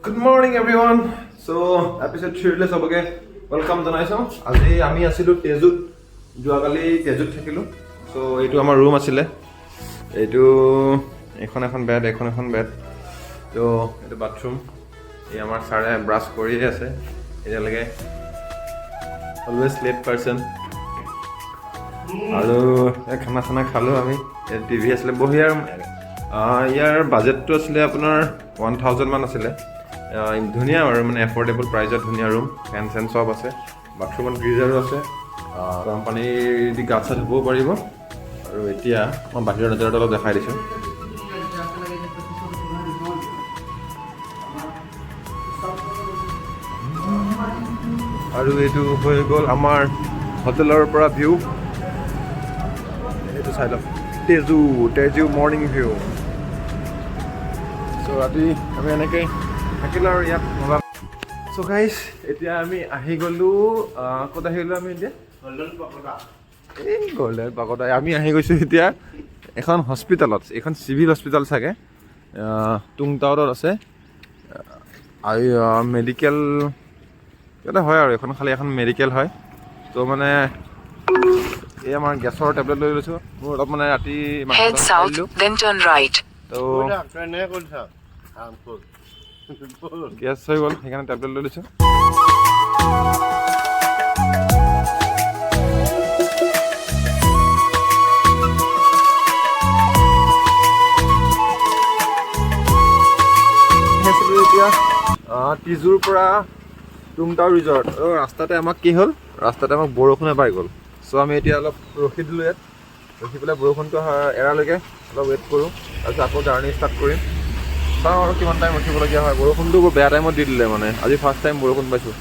Good morning everyone. So episode 3 le sabage welcome janaiso. Aji ami asilu Tezut joagali Tezut thakilu. So etu amar room asile. Etu ekhon bed. So etu bathroom. Ei amar sare brush kori ase. Eta lage always late person. Aru khana khana khalo ami TV asile bohi ar ইয়াৰ বাজেটটো আসলে আপোনাৰ 1000 মান আছিলে ধুনিয়া আৰু মানে affordable প্ৰাইজত ধুনিয়া ৰুম ফেন সেন সব আছে বাথৰুমত গিজাৰো আছে গৰম পানী দি গা চা ধুব পাৰিব আৰু এতিয়া মই বাহিৰৰ নজৰত অলপ দেখাই দিছো আৰু এইটো হৈ গ'ল আমাৰ হোটেলৰ পৰা ভিউ এইটো চাই লওক Tezu morning view. So ati ami enake thakilo aru yat mobile. So guys, etia ami ahi golu kota hilo ami etia Golden Pagoda. Ami ahi goisu etia ekhon hospitalot, ekhon civil hospital sage. Tungtaur ase. Ai medical eta hoy aru ekhon khali ekhon medical hoy. To mane এই আমাৰ গ্যাসৰ tablet লৈ লৈছো মোৰ অলপ মানে ৰাতি head south then turn right তো gas হৈ গ'ল সেইকাৰণে টেবলেট লৈ লৈছো এতিয়া তিজুৰ পৰা টুংটাও ৰিজৰ্ট ৰাস্তাতে আমাক কি হ'ল ৰাস্তাতে আমাক বৰষুণে পাই গ'ল সো আমি এতিয়া অলপ ৰখি দিলো ইয়াত ৰখি পেলাই বৰষুণটো এৰালৈকে অলপ ৱেইট কৰোঁ তাৰপিছত আকৌ জাৰ্ণি ষ্টাৰ্ট কৰিম চাওঁ আৰু কিমান টাইম ৰখিবলগীয়া হয় বৰষুণটো বৰ বেয়া টাইমত দি দিলে মানে আজি ফাৰ্ষ্ট টাইম বৰষুণ পাইছোঁ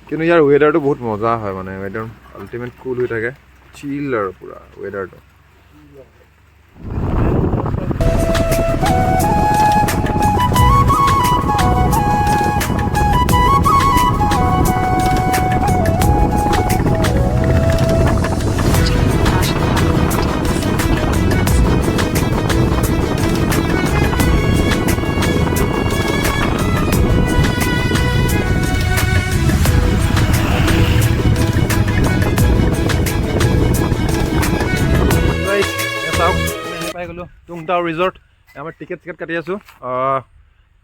কিন্তু ইয়াৰ ৱেডাৰটো বহুত মজা হয় মানে একদম আল্টিমেট কুল হৈ থাকে চিল আৰু পুৰা ৱেডাৰটো টুংটাও ৰিজৰ্ট আমাৰ টিকেট কাটি আছোঁ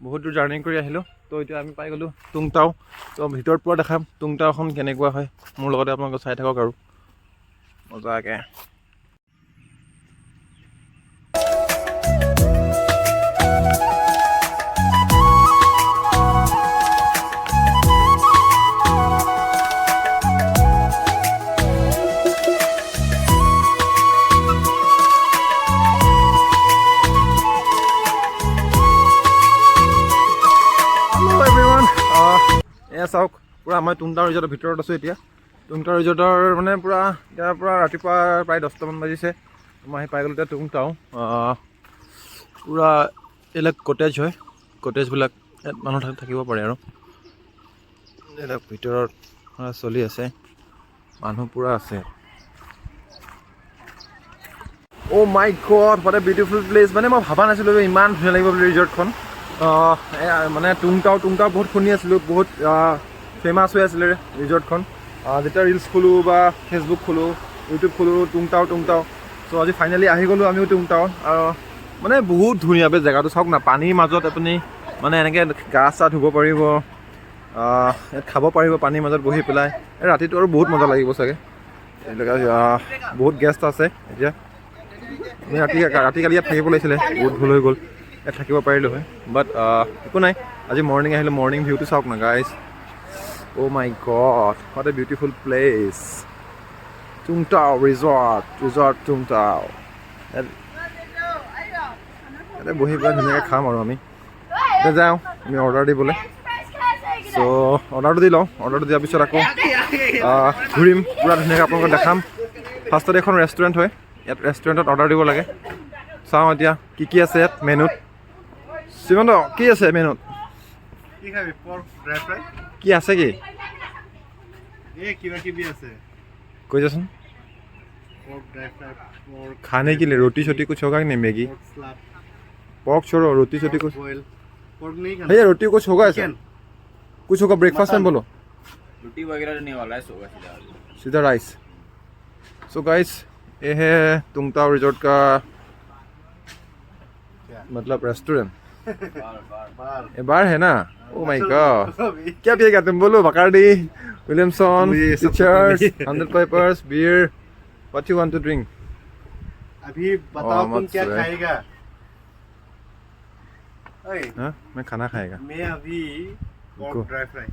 বহুত দূৰ জাৰ্ণি কৰি আহিলোঁ তো এতিয়া আমি পাই গ'লোঁ টুংটাও তো ভিতৰত পৰা দেখাম টুংটাওখন কেনেকুৱা হয় মোৰ লগতে আপোনালোকে চাই থাকক আৰু মজাকৈ চাওক পুৰা মই টুংটাও ৰিজৰ্টৰ ভিতৰত আছোঁ এতিয়া টুংটাও ৰিজৰ্টৰ মানে পুৰা ইয়াৰ পৰা ৰাতিপুৱা প্ৰায় 10টামান বাজিছে মই আহি পাই গ'লোঁ এতিয়া টুংটাও পুৰা এইবিলাক কটেজ হয় কটেজবিলাক ইয়াত মানুহ থাকিব পাৰে আৰু এইবিলাক ভিতৰত চলি আছে মানুহ পুৰা আছে oh' my God what a beautiful place মানে মই ভাবা নাছিলোঁ যে ইমান ধুনীয়া লাগিব বুলি ৰিজৰ্টখন মানে টুংটাও বহুত শুনি আছিলোঁ বহুত ফেমাছ হৈ আছিলে ৰিজৰ্টখন যেতিয়া ৰিলছ খোলোঁ বা ফেচবুক খোলোঁ ইউটিউব খোলোঁ টুংটাও চ' আজি ফাইনেলি আহি গ'লোঁ আমিও টুংটাও মানে বহুত ধুনীয়া বে জেগাটো চাওক না পানীৰ মাজত আপুনি মানে এনেকৈ গা চা ধুব পাৰিব ইয়াত খাব পাৰিব পানীৰ মাজত বহি পেলাই ৰাতিটো আৰু বহুত মজা লাগিব চাগে এনেকুৱা বহুত গেষ্ট আছে এতিয়া আমি ৰাতি কালি ইয়াত থাকিব লাগিছিলে বহুত ভুল হৈ গ'ল ইয়াত থাকিব পাৰিলোঁ হয় বাট একো নাই আজি মৰ্ণিং আহিলোঁ মৰ্ণিং ভিউটো চাওক না guys oh' my God what a beautiful place Tungtao resort Tungtao ইয়াতে বহি পেলাই ধুনীয়াকৈ খাম আৰু আমি এতিয়া যাওঁ আমি অৰ্ডাৰ দিবলৈ চ' অৰ্ডাৰটো দি লওঁ অৰ্ডাৰটো দিয়াৰ পিছত আকৌ ঘূৰিম পূৰা ধুনীয়াকৈ আপোনালোকক দেখাম ফাৰ্ষ্টত এখন ৰেষ্টুৰেণ্ট হয় ইয়াত ৰেষ্টুৰেণ্টত অৰ্ডাৰ দিব লাগে চাওঁ এতিয়া কি আছে ইয়াত মেনুত শ্ৰীমন্ত কি আছে মেনুত কি আছে কি কৈ যাচোন खाने के लिए रोटी छोटी कुछ होगा कि नहीं मैगी पॉर्क छोड़ो, रोटी सोटी कुछ पोर्क नहीं खाना भैया, रोटी कुछ होगा ऐसा? चिकन कुछ होगा ब्रेकफास्ट में बोलो। रोटी वगैरह नहीं वाला है, सोगा सीधा राइस। सो गाइस, ये है तुंगताओ रिजॉर्ट का मतलब रेस्टोरेंट। बार ये बार है ना? ओ माय गॉड, क्या पिएगा तुम बोलो? बकार्डी, विलियमसन, मुझे ये सब टीचर्स, पता नहीं। 100 papers, beer, what you want to drink? अभी बताओ तुम मत क्या सुनाए। खाएगा? ओए हाँ, मैं खाना खाएगा। मैं अभी को। पोर्क ड्राई फ्राई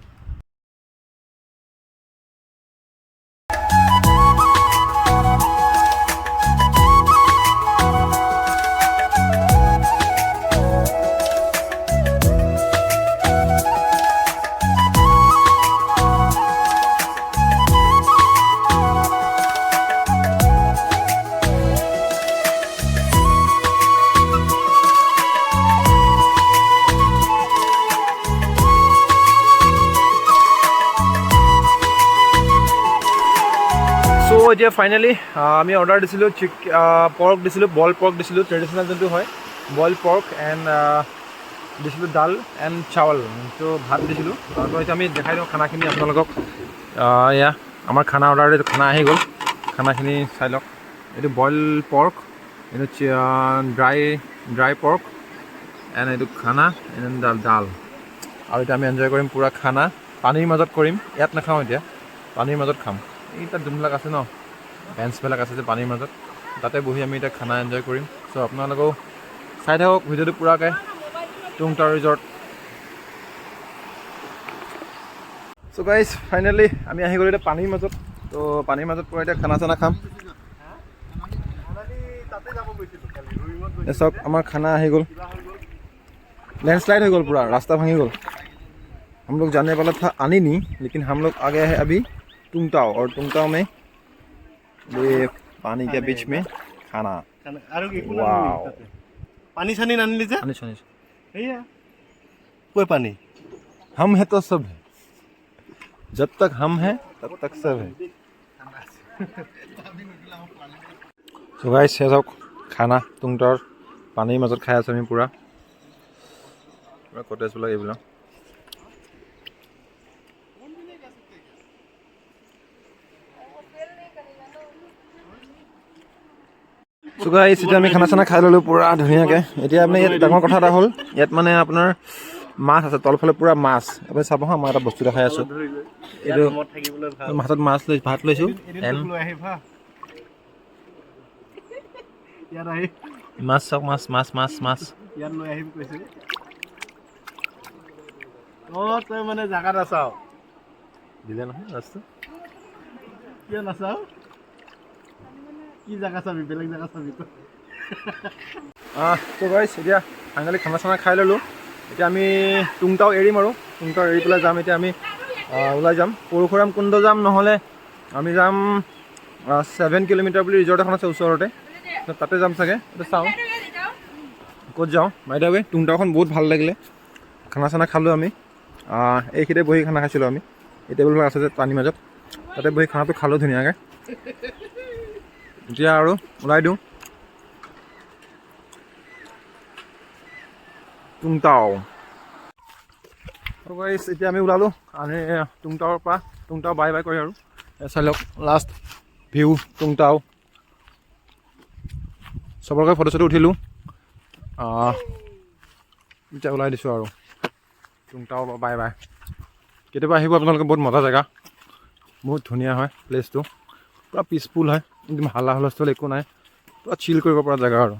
সো এতিয়া ফাইনেলি আমি অৰ্ডাৰ দিছিলোঁ পৰ্ক দিছিলোঁ, বইল পৰ্ক দিছিলোঁ, ট্ৰেডিশ্যনেল যোনটো হয় বইল পৰ্ক এণ্ড দিছিলোঁ ডাল এণ্ড চাউল, তো ভাত দিছিলোঁ। তো এতিয়া আমি দেখাই দিওঁ খানাখিনি আপোনালোকক। এয়া আমাৰ খানা অৰ্ডাৰ এইটো খানা আহি গ'ল, খানাখিনি চাই লওক। এইটো বইল পৰ্ক, এইটো ড্ৰাই পৰ্ক এণ্ড এইটো খানা এণ্ড ডাল। আৰু এতিয়া আমি এনজয় কৰিম পূৰা খানা, পানীৰ মাজত কৰিম। ইয়াত নাখাওঁ, এতিয়া পানীৰ মাজত খাম। এই তাত যোনবিলাক আছে ন, বেঞ্চবিলাক আছে যে পানীৰ মাজত, তাতে বহি আমি এতিয়া খানা এনজয় কৰিম। চ' আপোনালোকেও চাই থাকক ভিডিঅ'টো পূৰাকৈ। তুংতাও ৰিজৰ্ট। চ' গাইজ, ফাইনেলি আমি আহি গ'লোঁ এতিয়া পানীৰ মাজত। তো পানীৰ মাজত পূৰা এতিয়া খানা চানা খাম। তাতে যাব গৈছিলোঁ কালি ৰুইঙত এই চাওক আমাৰ খানা আহি গ'ল। लैंडस्लाइड हो गल पूरा, रास्ता भांगी गल। हम लोग जाने वाला था अनिनी, लेकिन हम लोग आ गए हैं अभी तुंगताओ। और तुंगताओ में ये पानी के बीच में खाना। আৰু একো Wow. নানিলি তাতে? পানী চানী নানিলি যে? এয়া কৈ পানী हम है तो सब है, जब तक हम हैं तब तक सब है। तो गाइस, ये सब खाना तुंगताओर पानीर मजत खाई आছো আমি पूरा कटेजবিলাক এইবিলাক। So guys, এতিয়া আমি খানা চানা খাই ল'লোঁ পূৰা ধুনীয়াকৈ। এতিয়া আপুনি ইয়াত ডাঙৰ কথা এটা হ'ল, ইয়াত মানে আপোনাৰ মাছ আছে, তলফালে পূৰা মাছ। আপুনি চাব হা, মই এটা বস্তু দেখাই আছোঁ। এইটো ৰুমত থাকিবলৈ ভাল হাতত মাছ লৈ ভাত লৈছোঁ। এদিন তোক লৈ আহি ভা ইয়াত আহি মাছ চাওক, মাছ মাছ মাছ মাছ। ইয়াত লৈ আহিম কৈছে। অঁ তই মানে জাগা নাচাও? দিলে নহয় ৰাস্তা। কিয় নাচাও? কি জাগা চাবি? বেলেগ জাগা চাবি তই। তো গাইছ, এতিয়া ফাইনেলি খানা চানা খাই ল'লোঁ। এতিয়া আমি তুংতাও এৰিম আৰু তুংতাও এৰি পেলাই যাম। এতিয়া আমি ওলাই যাম, পৰশুৰাম কুণ্ড যাম, নহ'লে আমি যাম 7 কিলোমিটাৰ বুলি ৰিজৰ্ট এখন আছে ওচৰতে, তাতে যাম চাগে। এতিয়া চাওঁ ক'ত যাওঁ। বাই দ্য ৱে, তুংতাওখন বহুত ভাল লাগিলে। খানা চানা খালোঁ আমি, এইখিনিতে বহি খানা খাইছিলোঁ আমি। এই টেবুলবিলাক আছে যে পানীৰ মাজত, তাতে বহি খানাটো খালোঁ ধুনীয়াকৈ। এতিয়া আৰু ওলাই দিওঁ তুংতাও। গাইছ, এতিয়া আমি ওলালোঁ আমি তুংতাওৰ পৰা। তুংতাও বাই বাই কৰি আৰু চাই লওক লাষ্ট ভিউ তুংতাও। চবকে ফটো চটো উঠিলোঁ। এতিয়া ওলাই দিছোঁ আৰু তুংতাও বাই বাই। কেতিয়াবা আহিব আপোনালোকে, বহুত মজা জেগা, বহুত ধুনীয়া হয় প্লেচটো, পূৰা পিচফুল হয়, একদম হাল্লা হুলস্থুল একো নাই, পূৰা চিল কৰিব পৰা জেগা আৰু।